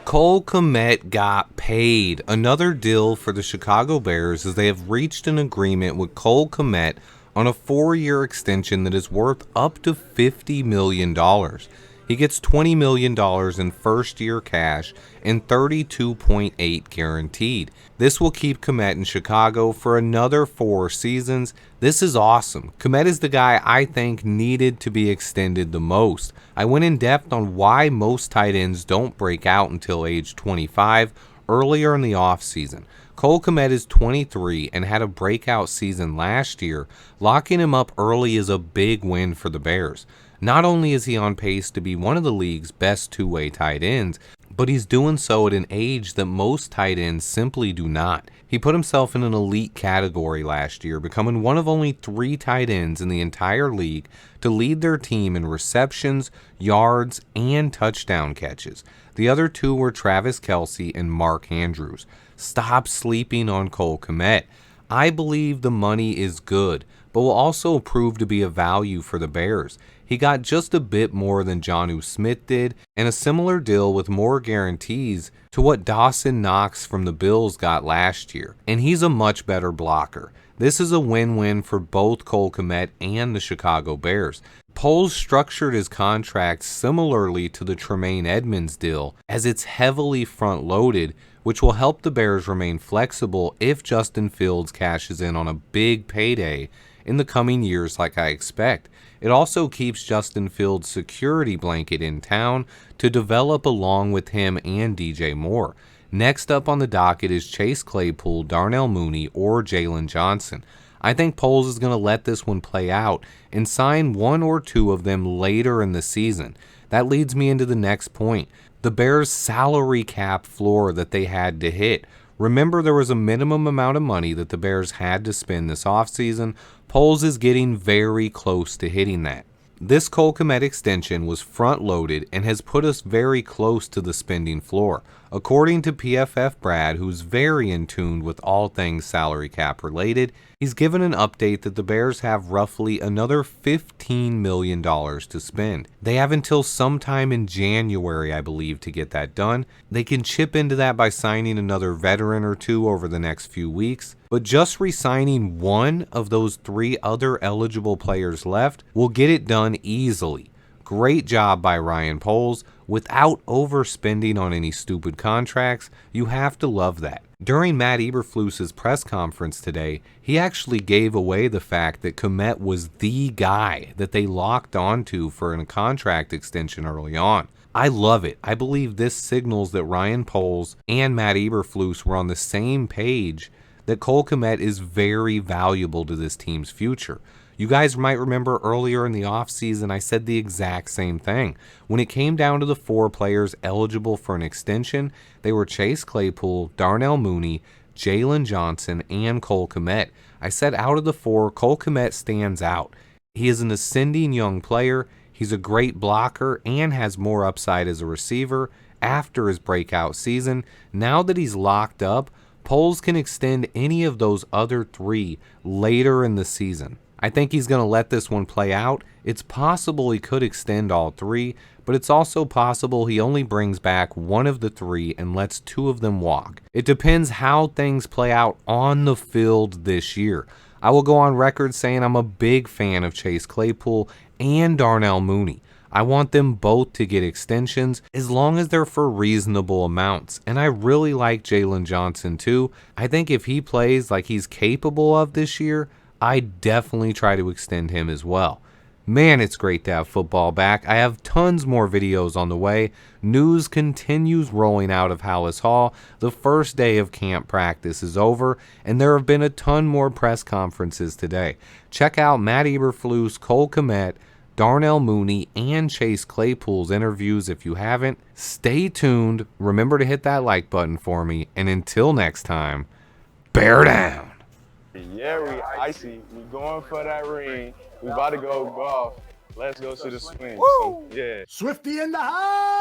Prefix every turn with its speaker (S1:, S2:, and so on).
S1: Cole Kmet got paid. Another deal for the Chicago Bears as they have reached an agreement with Cole Kmet on a 4-year extension that is worth up to $50 million. He gets $20 million in first-year cash and $32.8 guaranteed. This will keep Kmet in Chicago for another 4 seasons. This is awesome. Kmet is the guy I think needed to be extended the most. I went in depth on why most tight ends don't break out until age 25 earlier in the offseason. Cole Kmet is 23 and had a breakout season last year. Locking him up early is a big win for the Bears. Not only is he on pace to be one of the league's best two-way tight ends, but he's doing so at an age that most tight ends simply do not. He put himself in an elite category last year, becoming one of only 3 tight ends in the entire league to lead their team in receptions, yards, and touchdown catches. The other 2 were Travis Kelce and Mark Andrews. Stop sleeping on Cole Kmet. I believe the money is good, but will also prove to be a value for the Bears. He got just a bit more than Jonnu Smith did, and a similar deal with more guarantees to what Dawson Knox from the Bills got last year, and he's a much better blocker. This is a win-win for both Cole Kmet and the Chicago Bears. Poles structured his contract similarly to the Tremaine Edmunds deal, as it's heavily front-loaded, which will help the Bears remain flexible if Justin Fields cashes in on a big payday in the coming years like I expect. It also keeps Justin Fields' security blanket in town to develop along with him and DJ Moore. Next up on the docket is Chase Claypool, Darnell Mooney, or Jalen Johnson. I think Poles is going to let this one play out and sign 1 or 2 of them later in the season. That leads me into the next point, the Bears' salary cap floor that they had to hit. Remember, there was a minimum amount of money that the Bears had to spend this offseason. Poles is getting very close to hitting that. This Cole Kmet extension was front-loaded and has put us very close to the spending floor. According to PFF Brad, who's very in tune with all things salary cap related, he's given an update that the Bears have roughly another $15 million to spend. They have until sometime in January, I believe, to get that done. They can chip into that by signing another veteran or 2 over the next few weeks, but just re-signing 1 of those 3 other eligible players left will get it done easily. Great job by Ryan Poles. Without overspending on any stupid contracts, you have to love that. During Matt Eberflus's press conference today, he actually gave away the fact that Kmet was the guy that they locked onto for a contract extension early on. I love it. I believe this signals that Ryan Poles and Matt Eberflus were on the same page that Cole Kmet is very valuable to this team's future. You guys might remember earlier in the offseason I said the exact same thing. When it came down to the 4 players eligible for an extension, they were Chase Claypool, Darnell Mooney, Jalen Johnson, and Cole Kmet. I said out of the 4, Cole Kmet stands out. He is an ascending young player, he's a great blocker, and has more upside as a receiver after his breakout season. Now that he's locked up, Poles can extend any of those other 3 later in the season. I think he's going to let this one play out. It's possible he could extend all 3, but it's also possible he only brings back 1 of the 3 and lets 2 of them walk. It depends how things play out on the field this year. I will go on record saying I'm a big fan of Chase Claypool and Darnell Mooney. I want them both to get extensions as long as they're for reasonable amounts. And I really like Jalen Johnson too. I think if he plays like he's capable of this year, I definitely try to extend him as well. Man, it's great to have football back. I have tons more videos on the way. News continues rolling out of Hallis Hall. The first day of camp practice is over, and there have been a ton more press conferences today. Check out Matt Eberflus, Cole Kmet, Darnell Mooney, and Chase Claypool's interviews if you haven't. Stay tuned. Remember to hit that like button for me. And until next time, bear down.
S2: Yeah, we icy. We going for that ring. We about to go golf. Let's go to the swing. So, yeah.
S3: Swifty in the house!